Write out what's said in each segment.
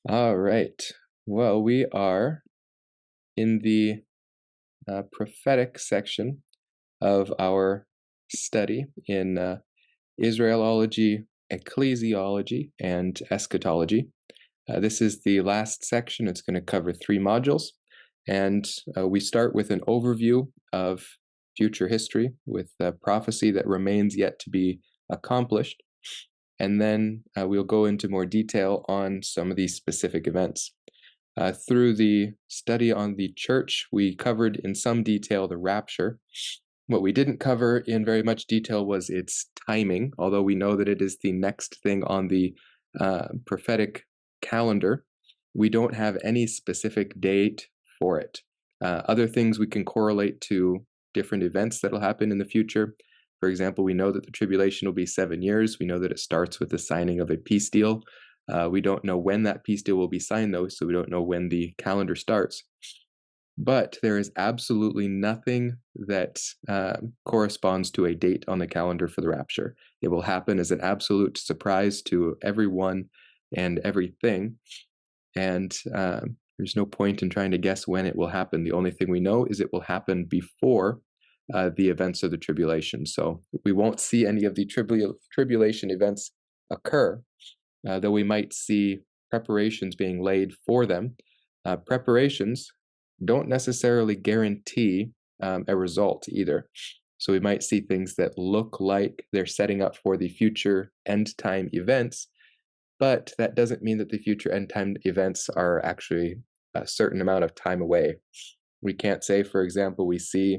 All right. Well, we are in the prophetic section of our study in Israelology, ecclesiology, and eschatology. This is the last section. It's going to cover 3 modules. And we start with an overview of future history with prophecy that remains yet to be accomplished. And then we'll go into more detail on some of these specific events. Through the study on the church, we covered in some detail the rapture. What we didn't cover in very much detail was its timing, although we know that it is the next thing on the prophetic calendar. We don't have any specific date for it. Other things we can correlate to different events that will happen in the future. For example, we know that the tribulation will be 7 years. We know that it starts with the signing of a peace deal. We don't know when that peace deal will be signed, though, so we don't know when the calendar starts. But there is absolutely nothing that corresponds to a date on the calendar for the rapture. It will happen as an absolute surprise to everyone and everything. And there's no point in trying to guess when it will happen. The only thing we know is it will happen before the events of the tribulation. So we won't see any of the tribulation events occur, though we might see preparations being laid for them. Preparations don't necessarily guarantee a result either. So we might see things that look like they're setting up for the future end time events, but that doesn't mean that the future end time events are actually a certain amount of time away. We can't say, for example, we see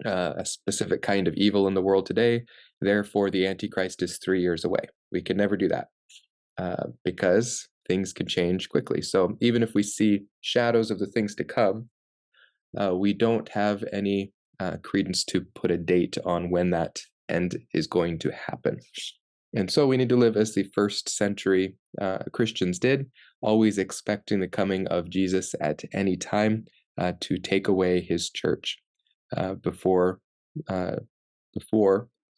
a specific kind of evil in the world today, therefore the Antichrist is 3 years away. We can never do that because things can change quickly. So even if we see shadows of the things to come, we don't have any credence to put a date on when that end is going to happen. And so we need to live as the first century Christians did, always expecting the coming of Jesus at any time to take away his church before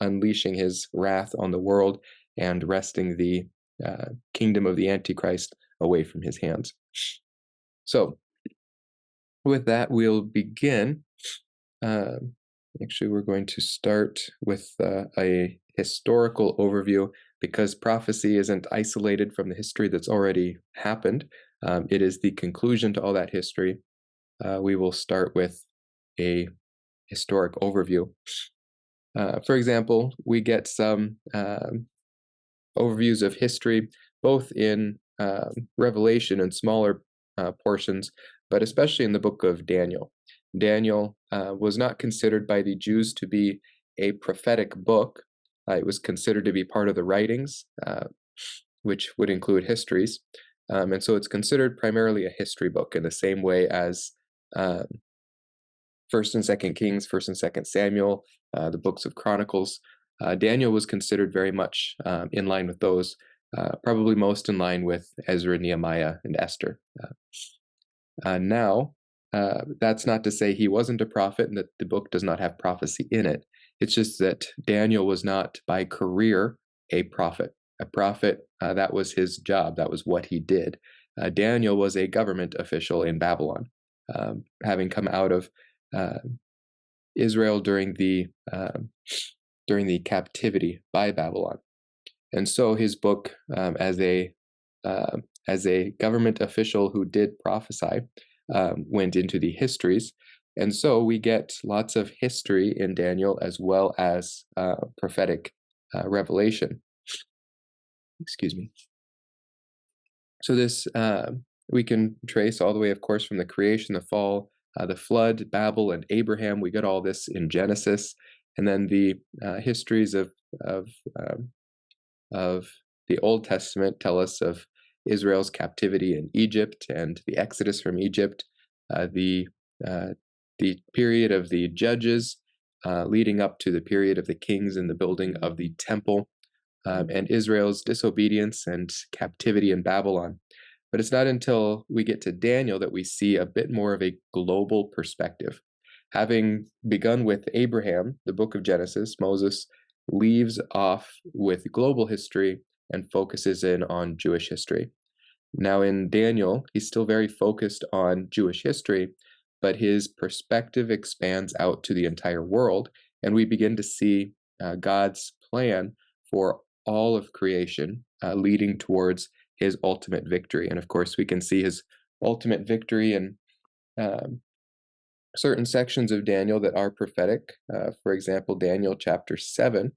unleashing his wrath on the world and wresting the kingdom of the Antichrist away from his hands. So with that, we'll begin. Actually, we're going to start with a historical overview because prophecy isn't isolated from the history that's already happened. It is the conclusion to all that history. We will start with a historic overview. For example, we get some overviews of history, both in Revelation and smaller portions, but especially in the book of Daniel. Daniel was not considered by the Jews to be a prophetic book. It was considered to be part of the writings, which would include histories. And so it's considered primarily a history book in the same way as First and Second Kings, First and Second Samuel, the books of Chronicles. Daniel was considered very much in line with those, probably most in line with Ezra, Nehemiah, and Esther. Now, that's not to say he wasn't a prophet and that the book does not have prophecy in it. It's just that Daniel was not by career a prophet. A prophet, that was his job. That was what he did. Daniel was a government official in Babylon, having come out of Israel during the captivity by Babylon. And so his book, as a government official who did prophesy, went into the histories. And so we get lots of history in Daniel as well as prophetic revelation. Excuse me. So this we can trace all the way, of course, from the creation, the fall, the flood, Babel, and Abraham. We get all this in Genesis, and then the histories of the Old Testament tell us of Israel's captivity in Egypt and the exodus from Egypt, the period of the judges leading up to the period of the kings and the building of the temple, and Israel's disobedience and captivity in Babylon. But it's not until we get to Daniel that we see a bit more of a global perspective. Having begun with Abraham, the book of Genesis, Moses leaves off with global history and focuses in on Jewish history. Now, in Daniel, he's still very focused on Jewish history, but his perspective expands out to the entire world, and we begin to see God's plan for all of creation leading towards his ultimate victory. And of course, we can see his ultimate victory in certain sections of Daniel that are prophetic. For example, Daniel chapter 7,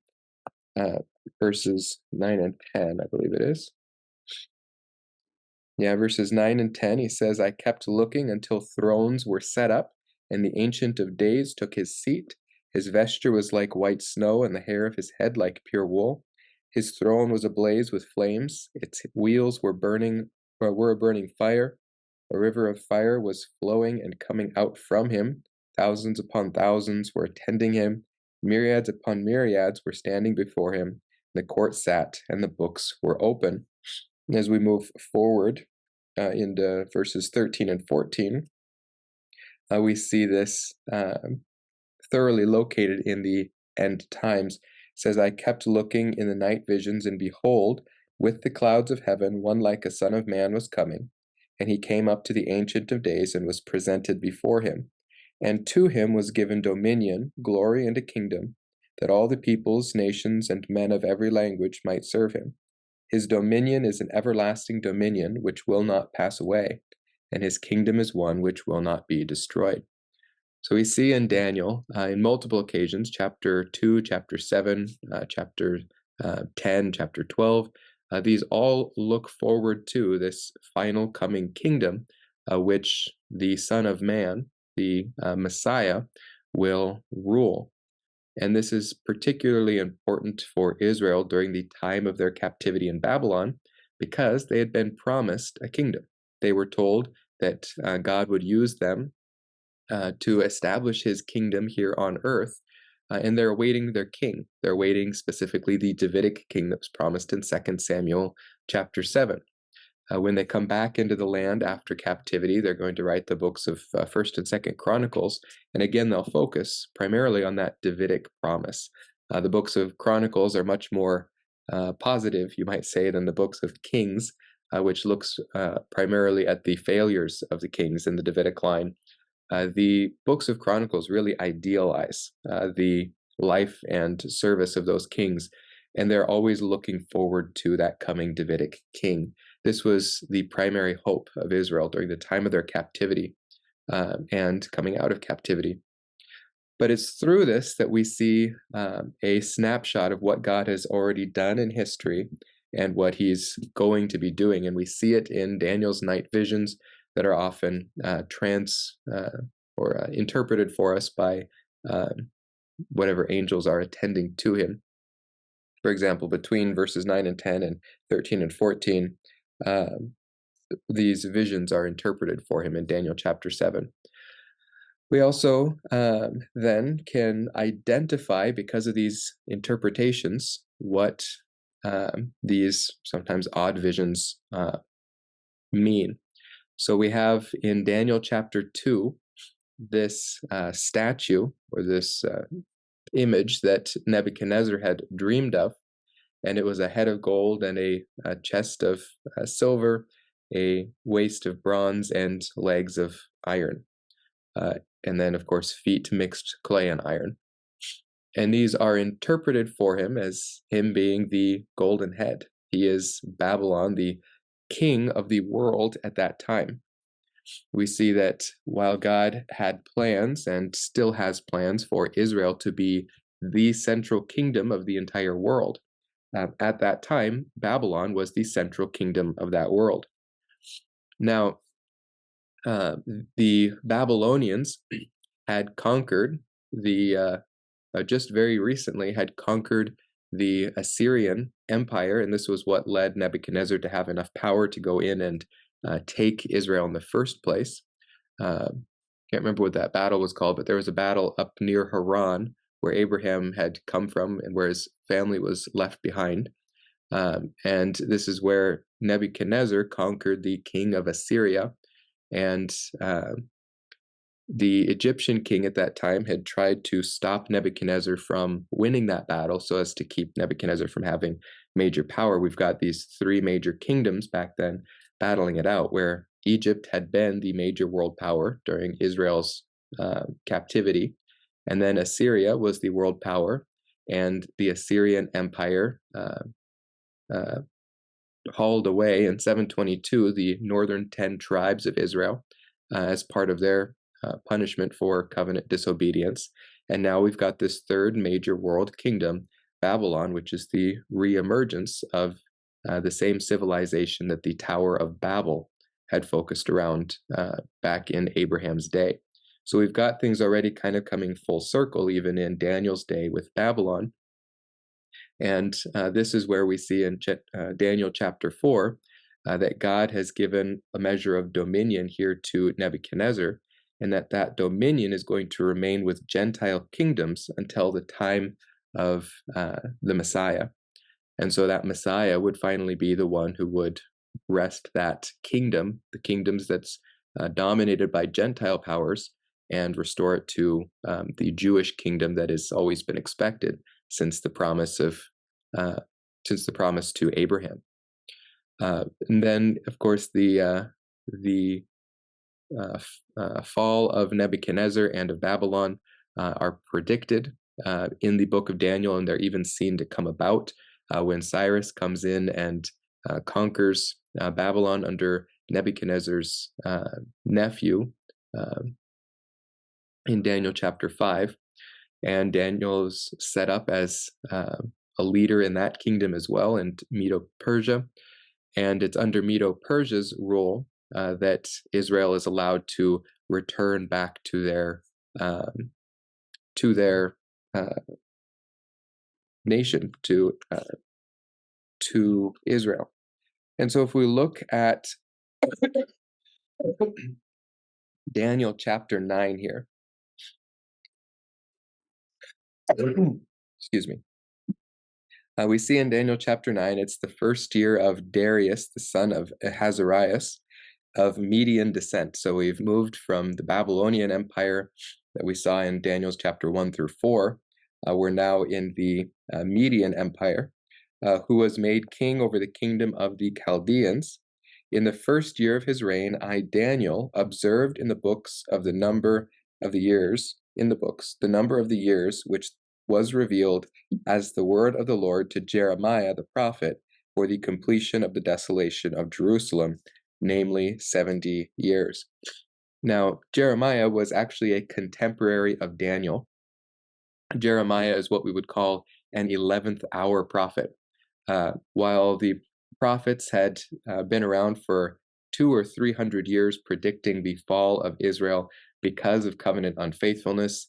verses 9 and 10, I believe it is. Yeah, verses 9 and 10, he says, I kept looking until thrones were set up, and the Ancient of Days took his seat. His vesture was like white snow, and the hair of his head like pure wool. His throne was ablaze with flames. Its wheels were a burning fire. A river of fire was flowing and coming out from him. Thousands upon thousands were attending him. Myriads upon myriads were standing before him. The court sat, and the books were open. As we move forward into verses 13 and 14, we see this thoroughly located in the end times. It says, I kept looking in the night visions, and behold, with the clouds of heaven, one like a son of man was coming. And he came up to the Ancient of Days and was presented before him. And to him was given dominion, glory, and a kingdom, that all the peoples, nations, and men of every language might serve him. His dominion is an everlasting dominion which will not pass away, and his kingdom is one which will not be destroyed. So we see in Daniel, in multiple occasions, chapter 2, chapter 7, chapter 10, chapter 12, these all look forward to this final coming kingdom, which the Son of Man, the Messiah, will rule. And this is particularly important for Israel during the time of their captivity in Babylon, because they had been promised a kingdom. They were told that God would use them to establish his kingdom here on earth, and they're awaiting their king. They're awaiting specifically the Davidic king that was promised in 2 Samuel chapter 7. When they come back into the land after captivity, they're going to write the books of 1st and 2nd Chronicles, and again, they'll focus primarily on that Davidic promise. The books of Chronicles are much more positive, you might say, than the books of Kings, which looks primarily at the failures of the kings in the Davidic line. The books of Chronicles really idealize the life and service of those kings, and they're always looking forward to that coming Davidic king. This was the primary hope of Israel during the time of their captivity and coming out of captivity. But it's through this that we see a snapshot of what God has already done in history and what he's going to be doing. And we see it in Daniel's night visions that are often interpreted for us by whatever angels are attending to him. For example, between verses 9 and 10 and 13 and 14, these visions are interpreted for him in Daniel chapter 7. We also then can identify, because of these interpretations, what these sometimes odd visions mean. So we have in Daniel chapter 2 this statue, or this image that Nebuchadnezzar had dreamed of, and it was a head of gold and a chest of silver, a waist of bronze, and legs of iron. And then, of course, feet mixed clay and iron. And these are interpreted for him as him being the golden head. He is Babylon, the king of the world at that time. We see that while God had plans and still has plans for Israel to be the central kingdom of the entire world, at that time, Babylon was the central kingdom of that world. Now, the Babylonians had conquered just very recently had conquered the Assyrian Empire, and this was what led Nebuchadnezzar to have enough power to go in and take Israel in the first place. Can't remember what that battle was called, but there was a battle up near Haran where Abraham had come from and where his family was left behind. And this is where Nebuchadnezzar conquered the king of Assyria, and the Egyptian king at that time had tried to stop Nebuchadnezzar from winning that battle so as to keep Nebuchadnezzar from having major power. We've got these three major kingdoms back then battling it out, where Egypt had been the major world power during Israel's captivity, and then Assyria was the world power, and the Assyrian Empire uh, hauled away in 722 the northern 10 tribes of Israel as part of their punishment for covenant disobedience. And now we've got this third major world kingdom, Babylon, which is the reemergence of the same civilization that the Tower of Babel had focused around back in Abraham's day. So we've got things already kind of coming full circle, even in Daniel's day with Babylon. And this is where we see in Daniel chapter 4 that God has given a measure of dominion here to Nebuchadnezzar, and that dominion is going to remain with Gentile kingdoms until the time of the Messiah. And so that Messiah would finally be the one who would wrest that kingdom, the kingdoms that's dominated by Gentile powers, and restore it to the Jewish kingdom that has always been expected since the promise to Abraham. And then, of course, the fall of Nebuchadnezzar and of Babylon are predicted in the book of Daniel, and they're even seen to come about when Cyrus comes in and conquers Babylon under Nebuchadnezzar's nephew in Daniel chapter 5. And Daniel's set up as a leader in that kingdom as well, in Medo-Persia. And it's under Medo-Persia's rule that Israel is allowed to return back to their nation, to Israel. And so if we look at Daniel chapter 9 here, excuse me. We see in Daniel chapter 9, it's the first year of Darius, the son of Ahasuerus, of Median descent. So we've moved from the Babylonian Empire that we saw in Daniel's chapter 1 through 4. We're now in the Median Empire, who was made king over the kingdom of the Chaldeans. In the first year of his reign, I, Daniel, observed in the books of the number of the years, the number of the years which was revealed as the word of the Lord to Jeremiah the prophet for the completion of the desolation of Jerusalem, namely 70 years. Now, Jeremiah was actually a contemporary of Daniel. Jeremiah is what we would call an 11th hour prophet. While the prophets had been around for 200 or 300 years predicting the fall of Israel because of covenant unfaithfulness,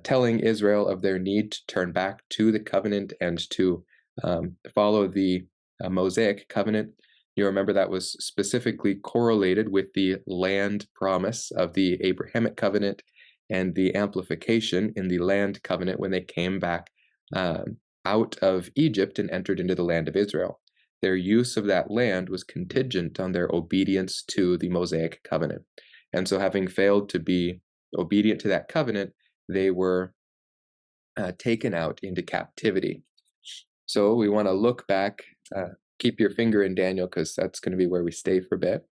telling Israel of their need to turn back to the covenant and to follow the Mosaic covenant. You remember that was specifically correlated with the land promise of the Abrahamic covenant and the amplification in the land covenant when they came back out of Egypt and entered into the land of Israel. Their use of that land was contingent on their obedience to the Mosaic covenant. And so having failed to be obedient to that covenant, they were taken out into captivity. So we want to look back, keep your finger in Daniel because that's going to be where we stay for a bit.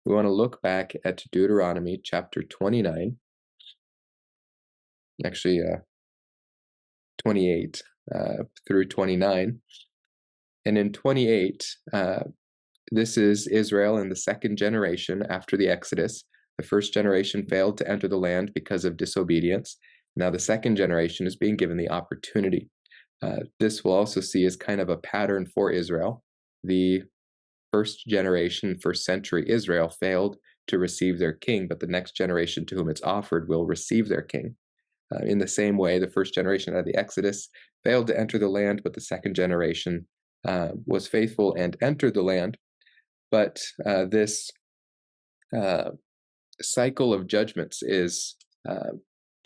We want to look back at Deuteronomy chapter 29, actually 28 through 29. And in 28, this is Israel in the second generation after the Exodus. The first generation failed to enter the land because of disobedience. Now the second generation is being given the opportunity. This we'll also see as kind of a pattern for Israel. The first generation, first century Israel failed to receive their king, but the next generation to whom it's offered will receive their king. In the same way, the first generation out of the Exodus failed to enter the land, but the second generation was faithful and entered the land. But this cycle of judgments is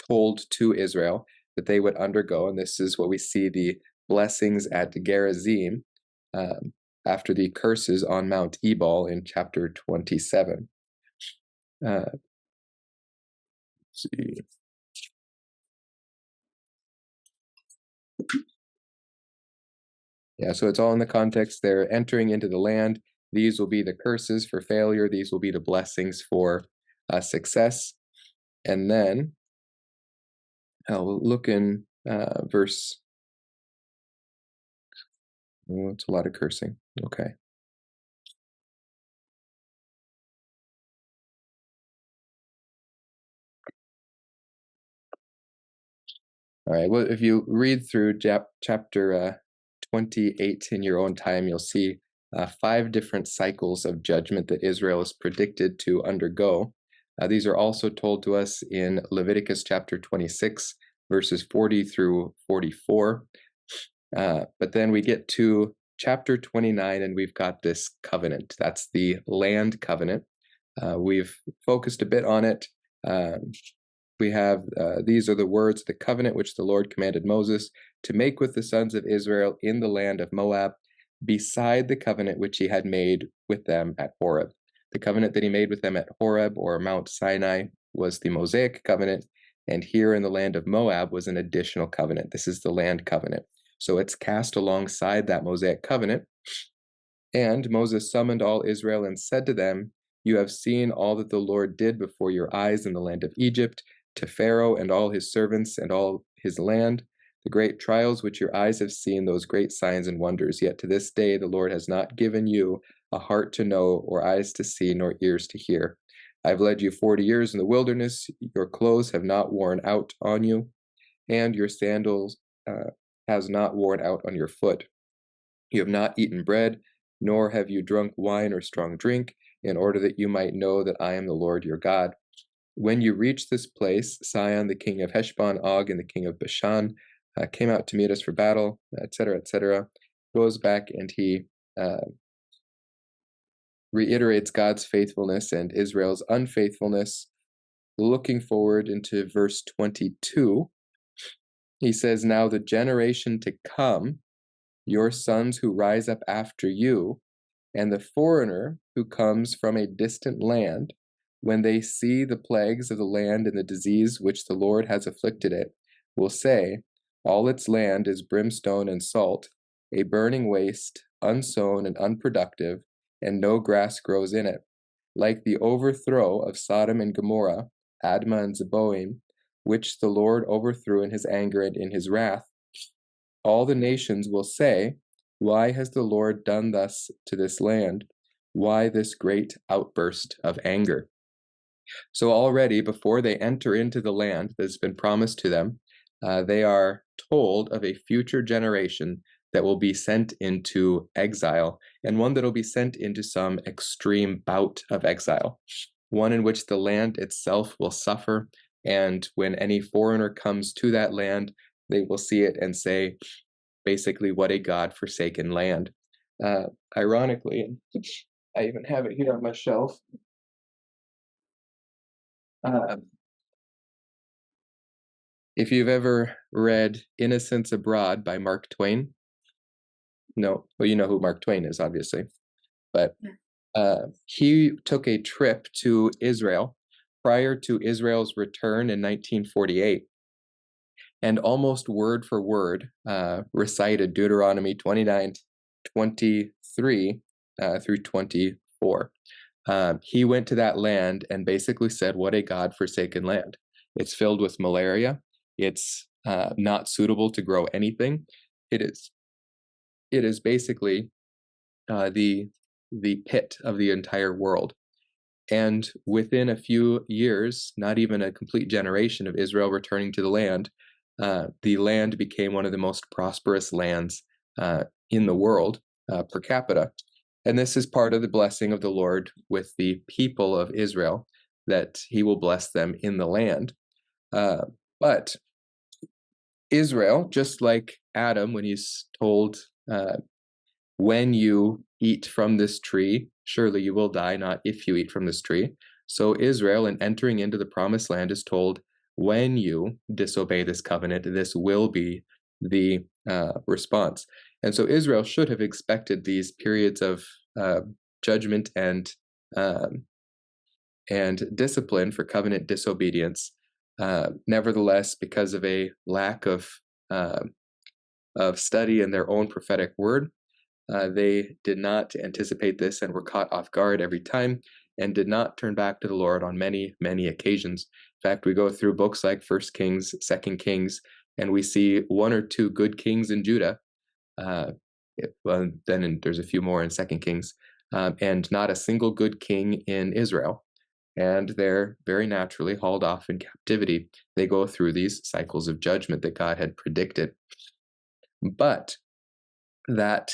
told to Israel that they would undergo, and this is what we see the blessings at Gerizim after the curses on Mount Ebal in chapter 27. Let's see. Yeah, so it's all in the context. They're entering into the land. these will be the curses for failure, these will be the blessings for success. And then I'll look in verse. Oh, it's a lot of cursing. Okay. All right. Well, if you read through chapter 28 in your own time, you'll see 5 different cycles of judgment that Israel is predicted to undergo. These are also told to us in Leviticus chapter 26, verses 40 through 44. But then we get to chapter 29, and we've got this covenant. That's the land covenant. We've focused a bit on it. We have, these are the words of the covenant which the Lord commanded Moses to make with the sons of Israel in the land of Moab, beside the covenant which he had made with them at Horeb. The covenant that he made with them at Horeb, or Mount Sinai, was the Mosaic covenant, and here in the land of Moab was an additional covenant. This is the land covenant. So it's cast alongside that Mosaic covenant. And Moses summoned all Israel and said to them, "You have seen all that the Lord did before your eyes in the land of Egypt, to Pharaoh and all his servants and all his land, the great trials which your eyes have seen, those great signs and wonders. Yet to this day the Lord has not given you a heart to know, or eyes to see, nor ears to hear. I have led you 40 years in the wilderness. Your clothes have not worn out on you, and your sandals has not worn out on your foot. You have not eaten bread, nor have you drunk wine or strong drink, in order that you might know that I am the Lord your God. When you reach this place, Sihon, the king of Heshbon, Og, and the king of Bashan came out to meet us for battle, etc., etc. Goes back and he reiterates God's faithfulness and Israel's unfaithfulness. Looking forward into verse 22, he says, "Now the generation to come, your sons who rise up after you, and the foreigner who comes from a distant land, when they see the plagues of the land and the disease which the Lord has afflicted it, will say, all its land is brimstone and salt, a burning waste, unsown and unproductive, and no grass grows in it. Like the overthrow of Sodom and Gomorrah, Admah and Zeboim, which the Lord overthrew in his anger and in his wrath, all the nations will say, why has the Lord done thus to this land? Why this great outburst of anger?" So already, before they enter into the land that's been promised to them, they are told of a future generation that will be sent into exile, and one that will be sent into some extreme bout of exile, one in which the land itself will suffer, and when any foreigner comes to that land, they will see it and say, basically, what a God-forsaken land. Ironically, I even have it here on my shelf. If you've ever read Innocents Abroad by Mark Twain, no, well, you know who Mark Twain is, obviously, but he took a trip to Israel prior to Israel's return in 1948, and almost word for word recited Deuteronomy 29:23 through 24. He went to that land and basically said, what a God-forsaken land. It's filled with malaria. It's not suitable to grow anything. It is basically the pit of the entire world. And within a few years, not even a complete generation of Israel returning to the land became one of the most prosperous lands in the world per capita. And this is part of the blessing of the Lord with the people of Israel, that he will bless them in the land. But Israel, just like Adam, when he's told, when you eat from this tree, surely you will die, not if you eat from this tree. So Israel, in entering into the promised land, is told, when you disobey this covenant, this will be the response. And so Israel should have expected these periods of judgment and discipline for covenant disobedience. Nevertheless, because of a lack of study in their own prophetic word, They did not anticipate this and were caught off guard every time and did not turn back to the Lord on many, many occasions. In fact, we go through books like First Kings, Second Kings, and we see one or two good kings in Judah. There's a few more in Second Kings, and not a single good king in Israel. And they're very naturally hauled off in captivity. They go through these cycles of judgment that God had predicted. But that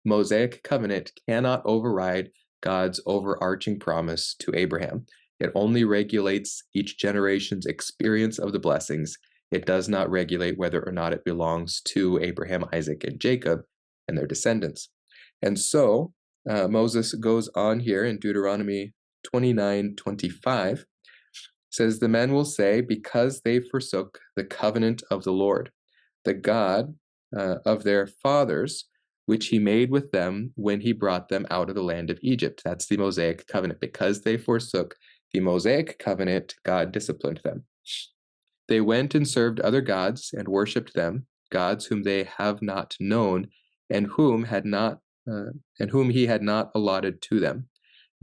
Mosaic covenant cannot override God's overarching promise to Abraham. It only regulates each generation's experience of the blessings. It does not regulate whether or not it belongs to Abraham, Isaac, and Jacob and their descendants. And so Moses goes on here in Deuteronomy 29:25, says, "The men will say, because they forsook the covenant of the Lord, the God of their fathers, which he made with them when he brought them out of the land of Egypt." That's the Mosaic covenant. Because they forsook the Mosaic covenant, God disciplined them. "They went and served other gods and worshipped them, gods whom they have not known, and whom he had not allotted to them.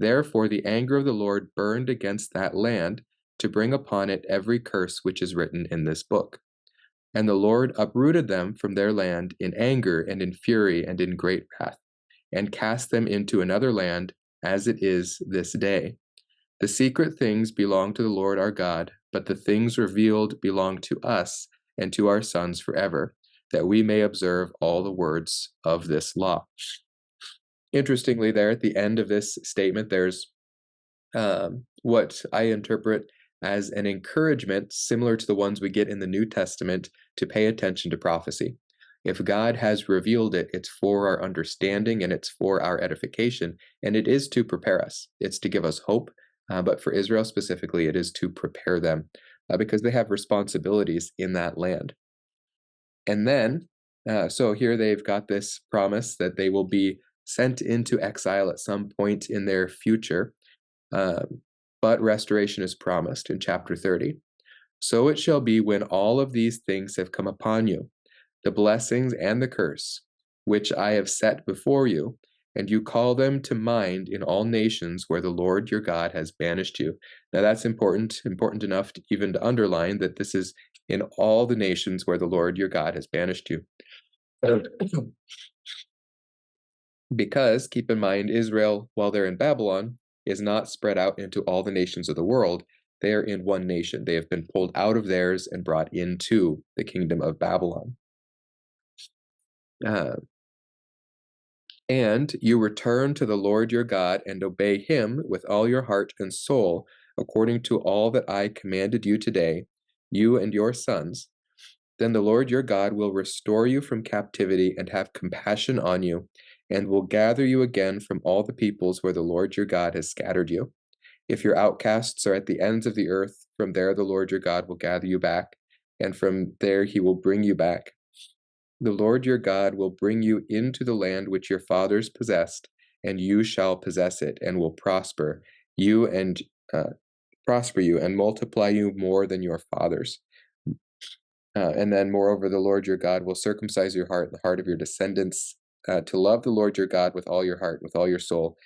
Therefore the anger of the Lord burned against that land to bring upon it every curse which is written in this book. And the Lord uprooted them from their land in anger and in fury and in great wrath, and cast them into another land, as it is this day. The secret things belong to the Lord our God, but the things revealed belong to us and to our sons forever, that we may observe all the words of this law." Interestingly, there at the end of this statement, there's what I interpret as an encouragement similar to the ones we get in the New Testament to pay attention to prophecy. If God has revealed it, it's for our understanding and it's for our edification, and it is to prepare us. It's to give us hope, but for Israel specifically, it is to prepare them because they have responsibilities in that land. And then, so here they've got this promise that they will be sent into exile at some point in their future. But restoration is promised in chapter 30. "So it shall be when all of these things have come upon you, the blessings and the curse, which I have set before you, and you call them to mind in all nations where the Lord your God has banished you." Now that's important enough to even to underline that this is in all the nations where the Lord your God has banished you. Because, keep in mind, Israel, while they're in Babylon, is not spread out into all the nations of the world. They are in one nation. They have been pulled out of theirs and brought into the kingdom of Babylon. "And you return to the Lord your God and obey him with all your heart and soul, according to all that I commanded you today, you and your sons. Then the Lord your God will restore you from captivity and have compassion on you, and will gather you again from all the peoples where the Lord your God has scattered you. If your outcasts are at the ends of the earth, from there the Lord your God will gather you back, and from there he will bring you back. The Lord your God will bring you into the land which your fathers possessed, and you shall possess it, and will prosper you and multiply you more than your fathers. And then, moreover, the Lord your God will circumcise your heart and the heart of your descendants to love the Lord your God with all your heart, with all your soul,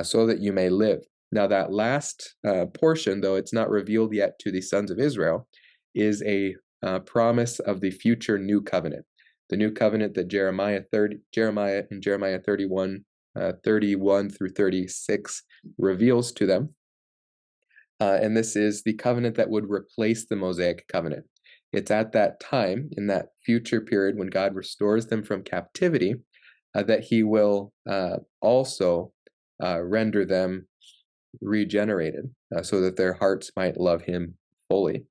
so that you may live." Now, that last portion, though it's not revealed yet to the sons of Israel, is a promise of the future new covenant. The new covenant that Jeremiah in Jeremiah 31 through 36 reveals to them. And this is the covenant that would replace the Mosaic covenant. It's at that time, in that future period when God restores them from captivity, that he will also render them regenerated, so that their hearts might love him fully.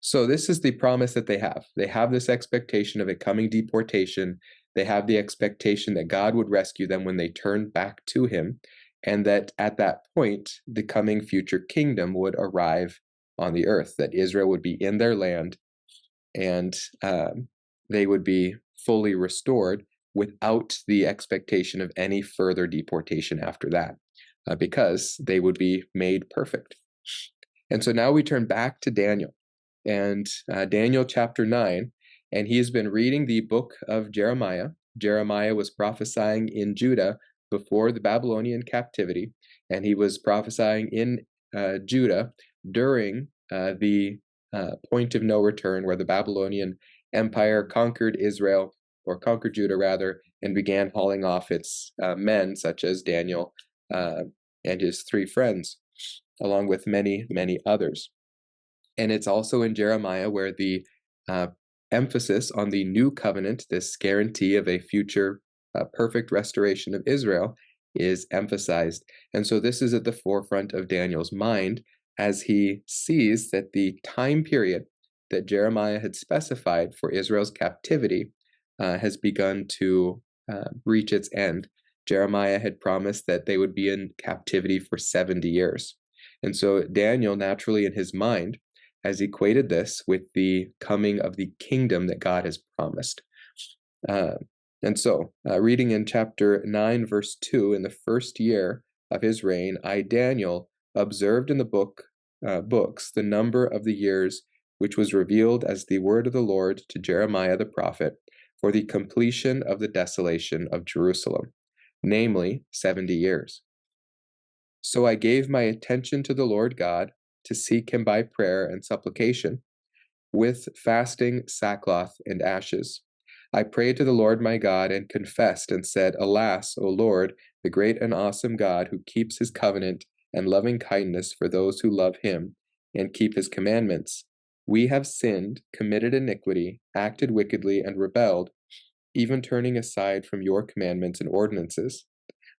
So this is the promise that they have. They have this expectation of a coming deportation. They have the expectation that God would rescue them when they turn back to him, and that at that point, the coming future kingdom would arrive on the earth, that Israel would be in their land, and they would be fully restored without the expectation of any further deportation after that, because they would be made perfect. And so now we turn back to Daniel, and Daniel chapter 9, and he has been reading the book of Jeremiah, Jeremiah was prophesying in Judah before the Babylonian captivity, and he was prophesying in Judah during the point of no return, where the Babylonian Empire conquered Israel, or conquered Judah rather, and began hauling off its men, such as Daniel and his 3 friends, along with many, many others. And it's also in Jeremiah where the emphasis on the new covenant, this guarantee of a future perfect restoration of Israel, is emphasized. And so this is at the forefront of Daniel's mind as he sees that the time period that Jeremiah had specified for Israel's captivity has begun to reach its end. Jeremiah had promised that they would be in captivity for 70 years. And so Daniel, naturally in his mind, has equated this with the coming of the kingdom that God has promised. And so, reading in chapter 9, verse 2, in the first year of his reign, I, Daniel, observed in the books the number of the years which was revealed as the word of the Lord to Jeremiah the prophet for the completion of the desolation of Jerusalem, namely 70 years. So I gave my attention to the Lord God to seek him by prayer and supplication, with fasting, sackcloth, and ashes. I prayed to the Lord my God and confessed and said, Alas, O Lord, the great and awesome God who keeps his covenant and loving kindness for those who love him and keep his commandments. We have sinned, committed iniquity, acted wickedly, and rebelled, even turning aside from your commandments and ordinances.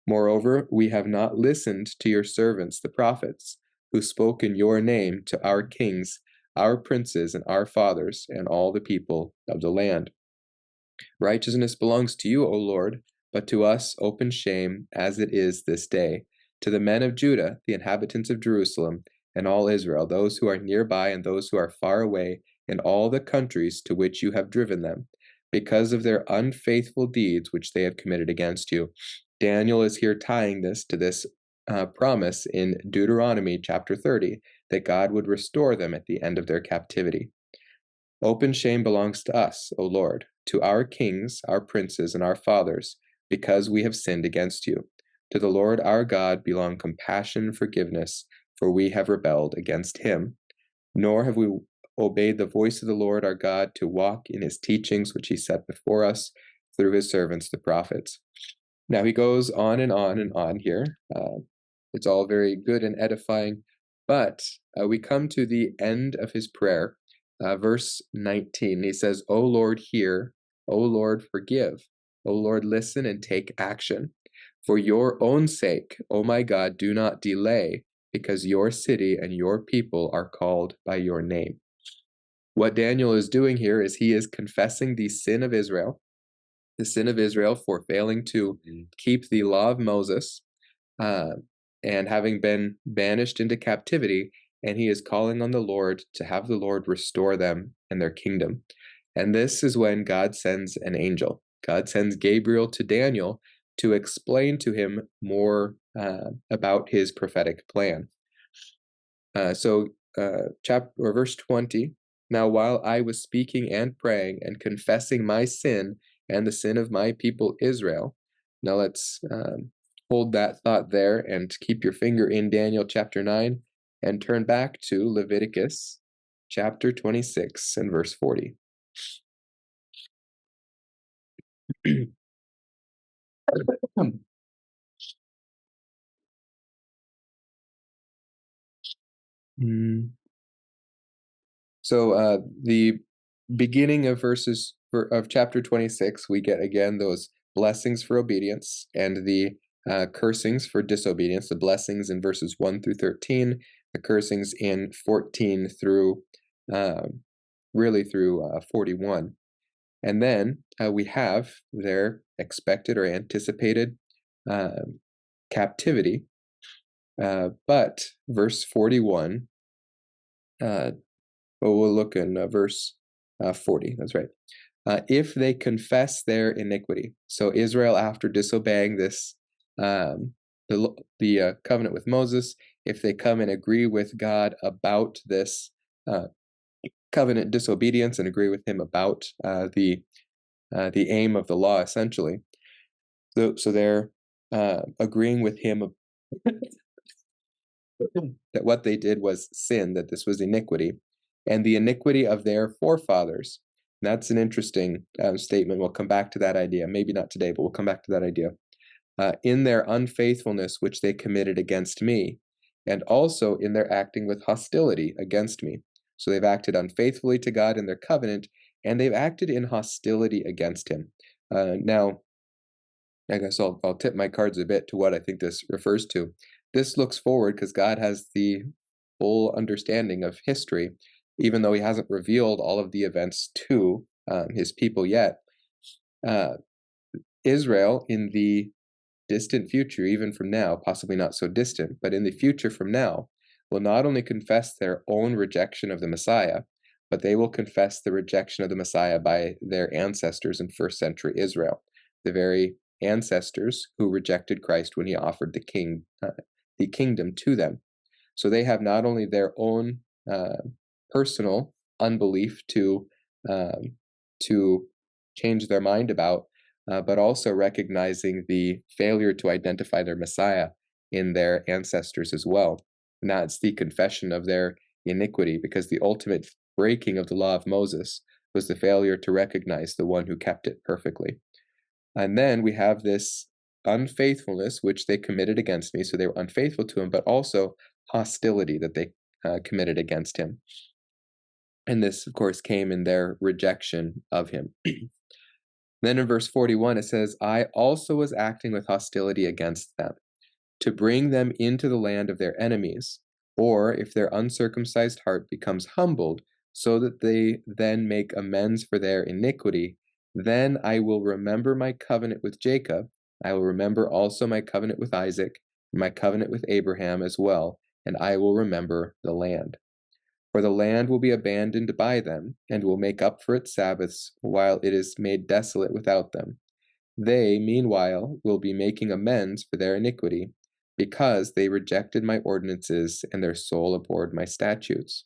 Moreover, we have not listened to your servants, the prophets, who spoke in your name to our kings, our princes, and our fathers, and all the people of the land. Righteousness belongs to you, O Lord, but to us open shame, as it is this day. To the men of Judah, the inhabitants of Jerusalem, and all Israel, those who are nearby and those who are far away, in all the countries to which you have driven them, because of their unfaithful deeds which they have committed against you. Daniel is here tying this to this promise in Deuteronomy chapter 30, that God would restore them at the end of their captivity. Open shame belongs to us, O Lord, to our kings, our princes, and our fathers, because we have sinned against you. To the Lord our God belong compassion and forgiveness, for we have rebelled against him. Nor have we obeyed the voice of the Lord our God to walk in his teachings which he set before us through his servants the prophets. Now he goes on and on and on here. It's all very good and edifying, but we come to the end of his prayer. Verse 19, he says, O Lord, hear. O Lord, forgive. O Lord, listen and take action. For your own sake, O my God, do not delay, because your city and your people are called by your name. What Daniel is doing here is he is confessing the sin of Israel for failing to keep the law of Moses, and having been banished into captivity, and he is calling on the Lord to have the Lord restore them and their kingdom. And this is when God sends an angel. God sends Gabriel to Daniel to explain to him more about his prophetic plan. Verse 20, now while I was speaking and praying and confessing my sin and the sin of my people Israel. Now let's hold that thought there and keep your finger in Daniel chapter 9 and turn back to Leviticus chapter 26 and verse 40. So the beginning of chapter 26, we get again those blessings for obedience and the cursings for disobedience. The blessings in verses 1 through 13, the cursings in 14 through 41. And then we have their expected or anticipated captivity. But verse 41, we'll look in verse 40, that's right. If they confess their iniquity. So Israel, after disobeying this, the covenant with Moses, if they come and agree with God about this covenant disobedience and agree with him about the the aim of the law, essentially. So they're agreeing with him that what they did was sin, that this was iniquity, and the iniquity of their forefathers. That's an interesting statement. We'll come back to that idea. Maybe not today, but we'll come back to that idea. In their unfaithfulness which they committed against me, and also in their acting with hostility against me. So they've acted unfaithfully to God in their covenant, and they've acted in hostility against him. Now, I guess I'll tip my cards a bit to what I think this refers to. This looks forward because God has the full understanding of history, even though he hasn't revealed all of the events to his people yet. Israel, in the distant future, even from now, possibly not so distant, but in the future from now, will not only confess their own rejection of the Messiah, but they will confess the rejection of the Messiah by their ancestors in first century Israel, the very ancestors who rejected Christ when he offered the kingdom to them. So they have not only their own personal unbelief to change their mind about, but also recognizing the failure to identify their Messiah in their ancestors as well. And that's the confession of their iniquity, because the ultimate breaking of the law of Moses was the failure to recognize the one who kept it perfectly. And then we have this unfaithfulness which they committed against me. So they were unfaithful to him, but also hostility that they committed against him. And this, of course, came in their rejection of him. Then in verse 41, it says, I also was acting with hostility against them, to bring them into the land of their enemies, or if their uncircumcised heart becomes humbled, so that they then make amends for their iniquity, then I will remember my covenant with Jacob. I will remember also my covenant with Isaac, and my covenant with Abraham as well, and I will remember the land. For the land will be abandoned by them, and will make up for its Sabbaths, while it is made desolate without them. They, meanwhile, will be making amends for their iniquity, because they rejected my ordinances, and their soul abhorred my statutes.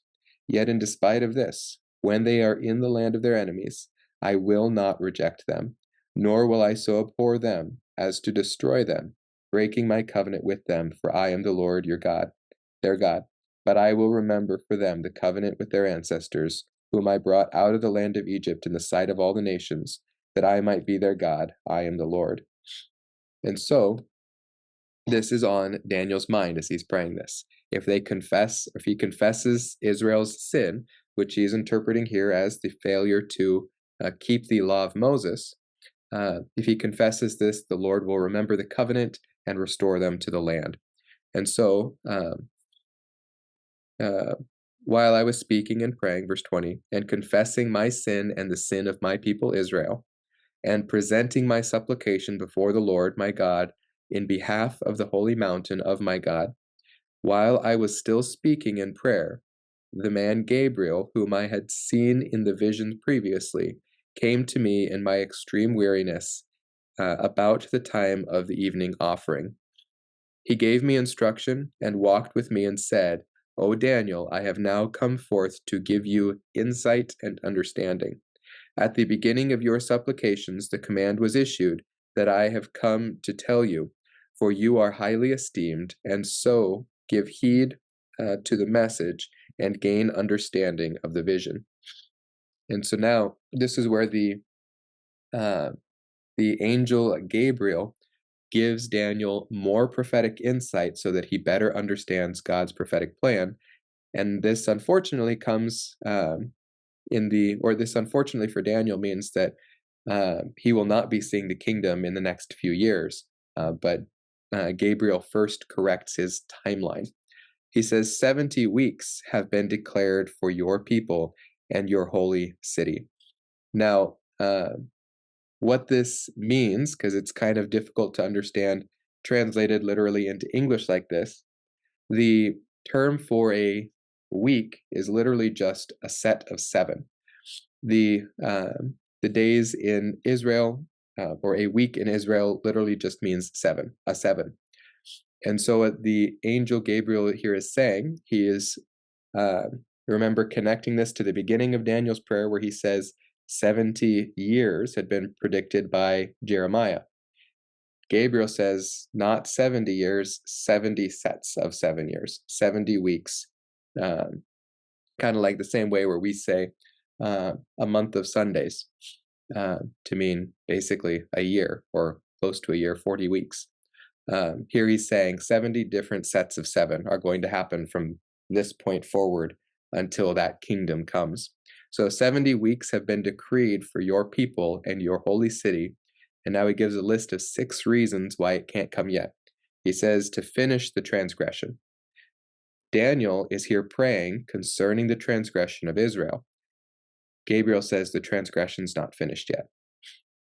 Yet in despite of this, when they are in the land of their enemies, I will not reject them, nor will I so abhor them as to destroy them, breaking my covenant with them, for I am the Lord your God, their God. But I will remember for them the covenant with their ancestors, whom I brought out of the land of Egypt in the sight of all the nations, that I might be their God. I am the Lord. And so, this is on Daniel's mind as he's praying this. If he confesses Israel's sin, which he is interpreting here as the failure to keep the law of Moses, if he confesses this, the Lord will remember the covenant and restore them to the land. And so, while I was speaking and praying, verse 20, and confessing my sin and the sin of my people Israel, and presenting my supplication before the Lord my God in behalf of the holy mountain of my God, while I was still speaking in prayer, the man Gabriel, whom I had seen in the vision previously, came to me in my extreme weariness about the time of the evening offering. He gave me instruction and walked with me and said, O Daniel, I have now come forth to give you insight and understanding. At the beginning of your supplications, the command was issued that I have come to tell you, for you are highly esteemed, and so give heed to the message and gain understanding of the vision. And so now this is where the angel Gabriel gives Daniel more prophetic insight so that he better understands God's prophetic plan. And this unfortunately comes this unfortunately for Daniel means that he will not be seeing the kingdom in the next few years. But Gabriel first corrects his timeline. He says, 70 weeks have been declared for your people and your holy city. Now, what this means, because it's kind of difficult to understand translated literally into English like this, the term for a week is literally just a set of 7. The days in Israel, or a week in Israel, literally just means 7, a 7. And so what the angel Gabriel here is saying, he is, remember, connecting this to the beginning of Daniel's prayer where he says, 70 years had been predicted by Jeremiah. Gabriel says not 70 years, 70 sets of 7 years, 70 weeks. Kind of like the same way where we say a month of Sundays to mean basically a year or close to a year, 40 weeks. Here he's saying 70 different sets of 7 are going to happen from this point forward until that kingdom comes. So 70 weeks have been decreed for your people and your holy city. And now he gives a list of 6 reasons why it can't come yet. He says to finish the transgression. Daniel is here praying concerning the transgression of Israel. Gabriel says the transgression's not finished yet.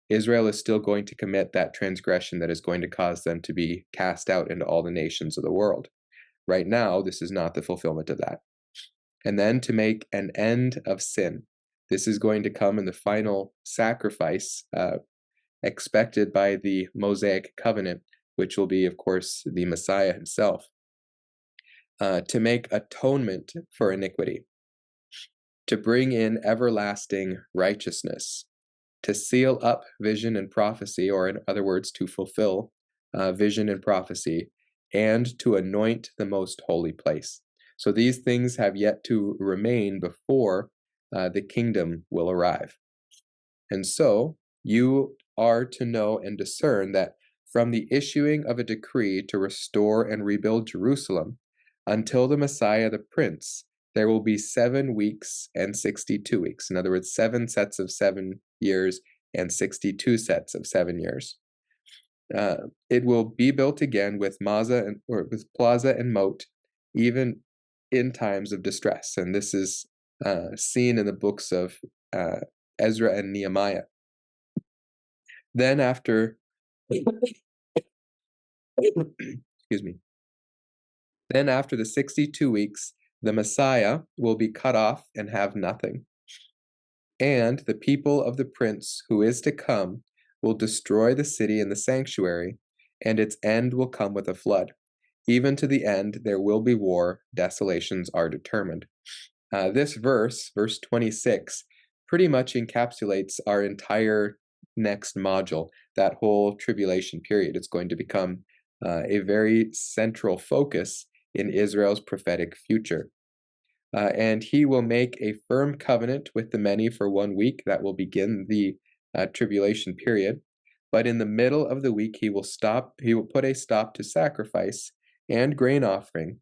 Israel is still going to commit that transgression that is going to cause them to be cast out into all the nations of the world. Right now, this is not the fulfillment of that. And then to make an end of sin. This is going to come in the final sacrifice expected by the Mosaic covenant, which will be, of course, the Messiah himself, to make atonement for iniquity, to bring in everlasting righteousness, to seal up vision and prophecy, or in other words, to fulfill vision and prophecy, and to anoint the most holy place. So these things have yet to remain before the kingdom will arrive. And so you are to know and discern that from the issuing of a decree to restore and rebuild Jerusalem until the Messiah the Prince, there will be 7 weeks and 62 weeks. In other words, 7 sets of 7 years and 62 sets of 7 years. It will be built again with with plaza and moat, even in times of distress. And this is seen in the books of Ezra and Nehemiah. Then after, excuse me. Then after the 62 weeks, the Messiah will be cut off and have nothing. And the people of the prince who is to come will destroy the city and the sanctuary, and its end will come with a flood. Even to the end there will be war, desolations are determined. This verse 26, pretty much encapsulates our entire next module, that whole tribulation period. It's going to become a very central focus in Israel's prophetic future. And he will make a firm covenant with the many for 1 week. That will begin the tribulation period. But in the middle of the week, he will put a stop to sacrifice and grain offering.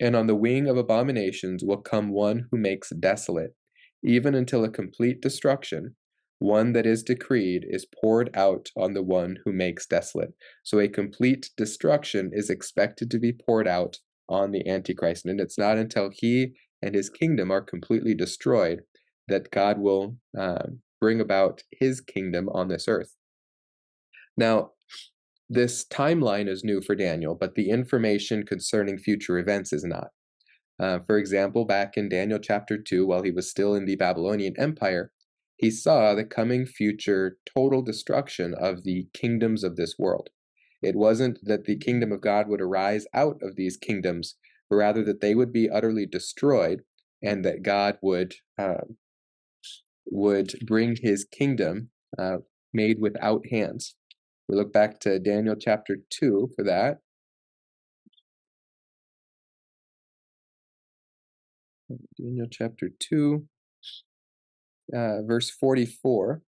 And on the wing of abominations will come one who makes desolate, even until a complete destruction, one that is decreed, is poured out on the one who makes desolate. So a complete destruction is expected to be poured out on the Antichrist. And it's not until he and his kingdom are completely destroyed that God will bring about his kingdom on this earth. Now, this timeline is new for Daniel, but the information concerning future events is not. For example, back in Daniel chapter 2, while he was still in the Babylonian Empire, he saw the coming future total destruction of the kingdoms of this world. It wasn't that the kingdom of God would arise out of these kingdoms, but rather that they would be utterly destroyed, and that God would bring his kingdom made without hands. We look back to Daniel chapter 2 for that. Daniel chapter 2, verse 44.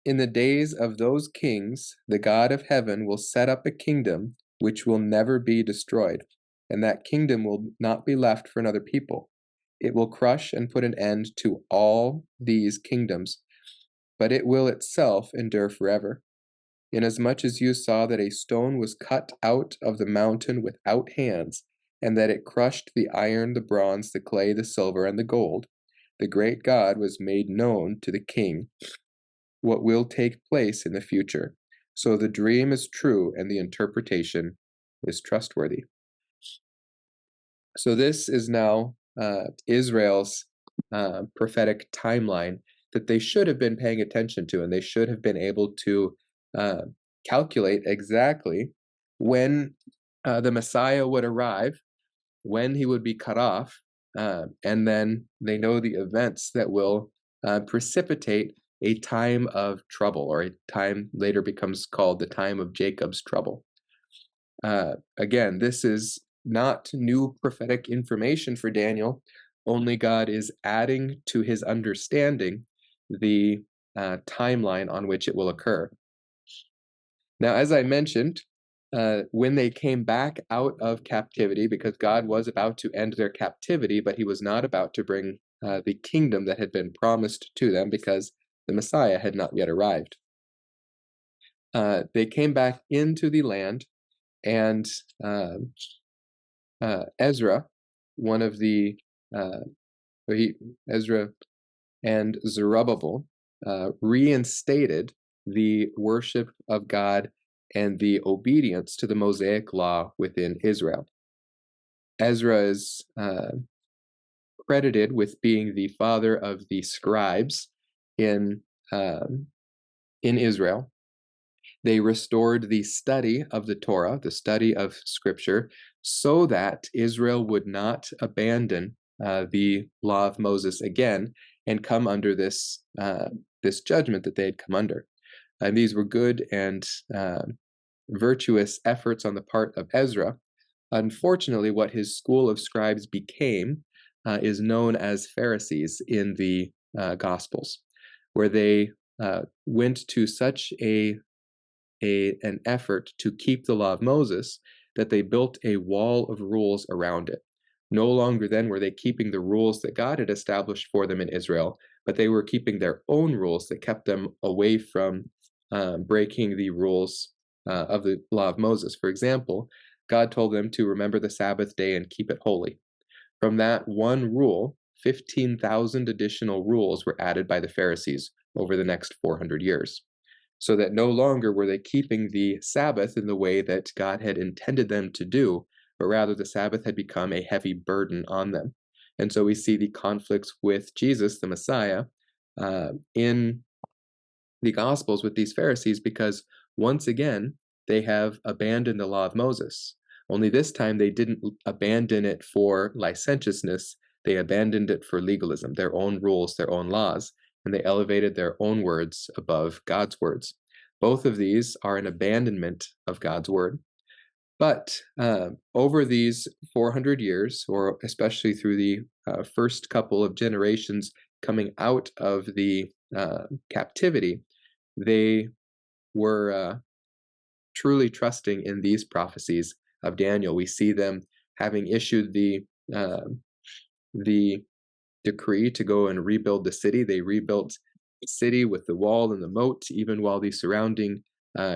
In the days of those kings, the God of heaven will set up a kingdom which will never be destroyed, and that kingdom will not be left for another people. It will crush and put an end to all these kingdoms, but it will itself endure forever. Inasmuch as you saw that a stone was cut out of the mountain without hands, and that it crushed the iron, the bronze, the clay, the silver, and the gold, the great God was made known to the king what will take place in the future. So the dream is true and the interpretation is trustworthy. So this is now Israel's prophetic timeline that they should have been paying attention to, and they should have been able to calculate exactly when the Messiah would arrive, when he would be cut off, and then they know the events that will precipitate a time of trouble, or a time later becomes called the time of Jacob's trouble. Again, this is not new prophetic information for Daniel, only God is adding to his understanding the timeline on which it will occur. Now, as I mentioned, when they came back out of captivity, because God was about to end their captivity, but he was not about to bring the kingdom that had been promised to them, because the Messiah had not yet arrived. They came back into the land, and Ezra, one of the Ezra and Zerubbabel reinstated the worship of God and the obedience to the Mosaic law within Israel. Ezra is credited with being the father of the scribes in Israel. They restored the study of the Torah, the study of Scripture, so that Israel would not abandon the law of Moses again and come under this this judgment that they had come under. And these were good and virtuous efforts on the part of Ezra. Unfortunately, what his school of scribes became is known as Pharisees in the Gospels, where they went to such an effort to keep the law of Moses that they built a wall of rules around it. No longer then were they keeping the rules that God had established for them in Israel, but they were keeping their own rules that kept them away from breaking the rules of the law of Moses. For example, God told them to remember the Sabbath day and keep it holy. From that one rule, 15,000 additional rules were added by the Pharisees over the next 400 years. So that no longer were they keeping the Sabbath in the way that God had intended them to do, but rather the Sabbath had become a heavy burden on them. And so we see the conflicts with Jesus, the Messiah, in the Gospels with these Pharisees, because once again, they have abandoned the law of Moses. Only this time they didn't abandon it for licentiousness, they abandoned it for legalism, their own rules, their own laws, and they elevated their own words above God's words. Both of these are an abandonment of God's word. But over these 400 years, or especially through the first couple of generations coming out of the captivity, they were truly trusting in these prophecies of Daniel. We see them having issued the decree to go and rebuild the city. They rebuilt the city with the wall and the moat, even while the surrounding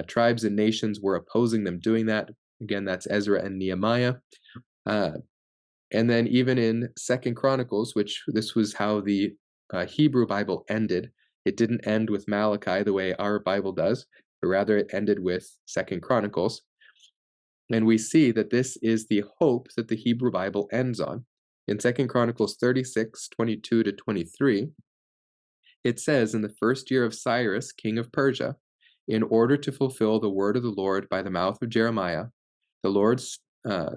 tribes and nations were opposing them doing that. Again, that's Ezra and Nehemiah. And then even in Second Chronicles, which this was how the Hebrew Bible ended. It didn't end with Malachi the way our Bible does, but rather it ended with Second Chronicles. And we see that this is the hope that the Hebrew Bible ends on. In 2 Chronicles 36, 22 to 23, it says, in the first year of Cyrus, king of Persia, in order to fulfill the word of the Lord by the mouth of Jeremiah, the Lord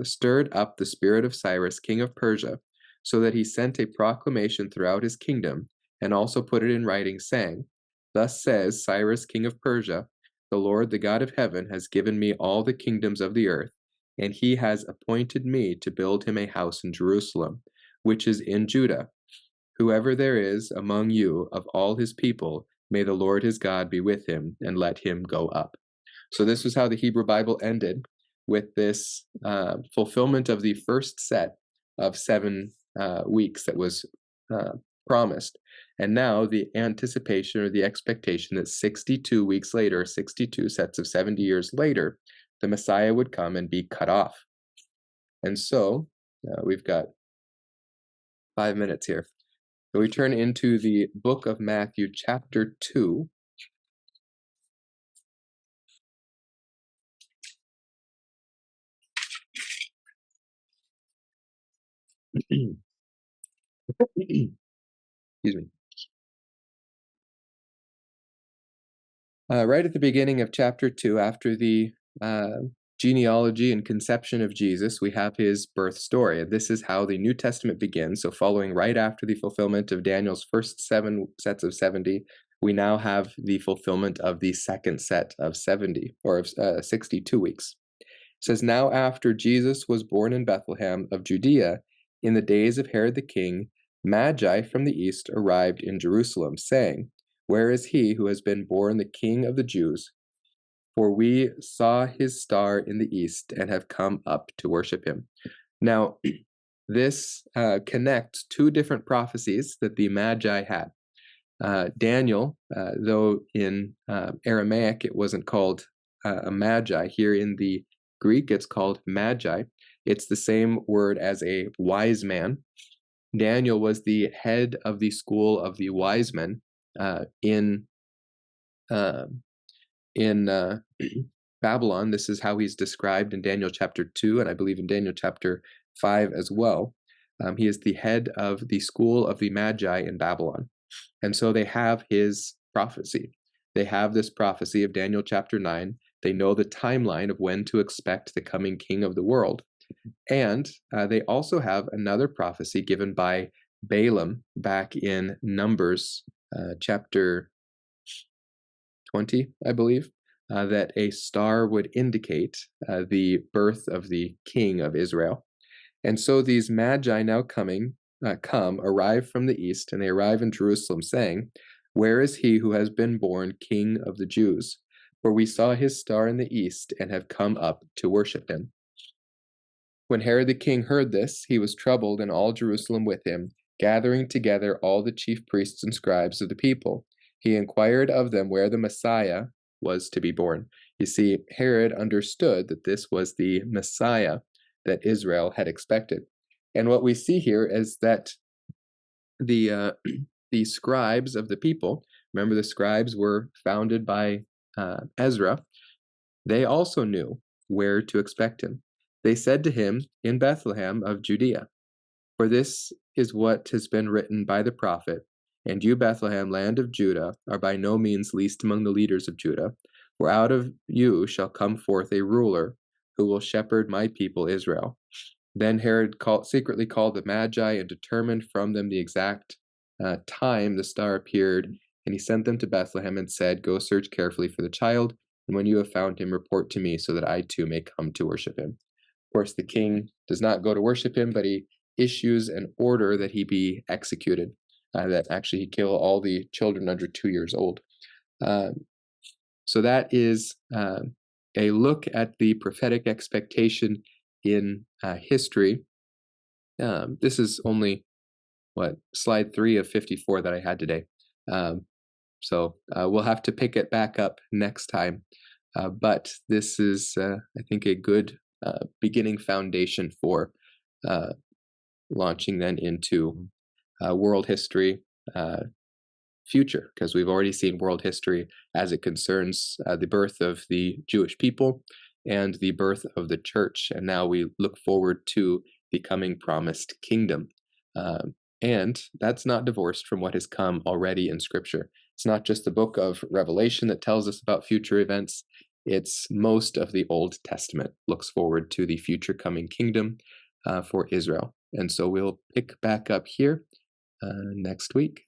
stirred up the spirit of Cyrus, king of Persia, so that he sent a proclamation throughout his kingdom, and also put it in writing, saying, Thus says Cyrus, king of Persia, the Lord, the God of heaven, has given me all the kingdoms of the earth, and he has appointed me to build him a house in Jerusalem, which is in Judah. Whoever there is among you of all his people, may the Lord his God be with him, and let him go up. So this was how the Hebrew Bible ended, with this fulfillment of the first set of 7 weeks that was promised. And now the anticipation or the expectation that 62 weeks later, 62 sets of 70 years later, the Messiah would come and be cut off. And so we've got 5 minutes here. So we turn into the book of Matthew, chapter 2. Excuse me. Right at the beginning of chapter 2, after the genealogy and conception of Jesus, we have his birth story. This is how the New Testament begins. So following right after the fulfillment of Daniel's first 7 sets of 70, we now have the fulfillment of the second set of 70, or of 62 weeks. It says, "Now after Jesus was born in Bethlehem of Judea, in the days of Herod the king, Magi from the east arrived in Jerusalem, saying, 'Where is he who has been born the King of the Jews? For we saw his star in the east and have come up to worship him.'" Now, this connects two different prophecies that the Magi had. Daniel, though in Aramaic it wasn't called a magi, here in the Greek it's called magi. It's the same word as a wise man. Daniel was the head of the school of the wise men in Babylon. This is how he's described in Daniel chapter 2, and I believe in Daniel chapter 5 as well. He is the head of the school of the Magi in Babylon. And so they have his prophecy. They have this prophecy of Daniel chapter 9. They know the timeline of when to expect the coming king of the world. And they also have another prophecy given by Balaam back in Numbers chapter 20, I believe, that a star would indicate the birth of the king of Israel. And so these Magi now arrive from the east, and they arrive in Jerusalem, saying, "Where is he who has been born King of the Jews? For we saw his star in the east and have come up to worship him." When Herod the king heard this, he was troubled, and all Jerusalem with him, gathering together all the chief priests and scribes of the people. He inquired of them where the Messiah was to be born. You see, Herod understood that this was the Messiah that Israel had expected. And what we see here is that the scribes of the people, remember the scribes were founded by Ezra, they also knew where to expect him. They said to him, "In Bethlehem of Judea, for this is what has been written by the prophet, and you, Bethlehem, land of Judah, are by no means least among the leaders of Judah, for out of you shall come forth a ruler who will shepherd my people Israel." Then Herod secretly called the Magi and determined from them the exact time the star appeared, and he sent them to Bethlehem and said, "Go search carefully for the child, and when you have found him, report to me so that I too may come to worship him." Of course, the king does not go to worship him, but he issues an order that he be executed, that actually he kill all the children under 2 years old. So that is a look at the prophetic expectation in history. This is only, slide 3 of 54 that I had today. So we'll have to pick it back up next time. But this is, I think, a good beginning foundation for launching then into world history future, because we've already seen world history as it concerns the birth of the Jewish people and the birth of the church. And now we look forward to the coming promised kingdom. And that's not divorced from what has come already in Scripture. It's not just the book of Revelation that tells us about future events. It's most of the Old Testament looks forward to the future coming kingdom for Israel. And so we'll pick back up here next week.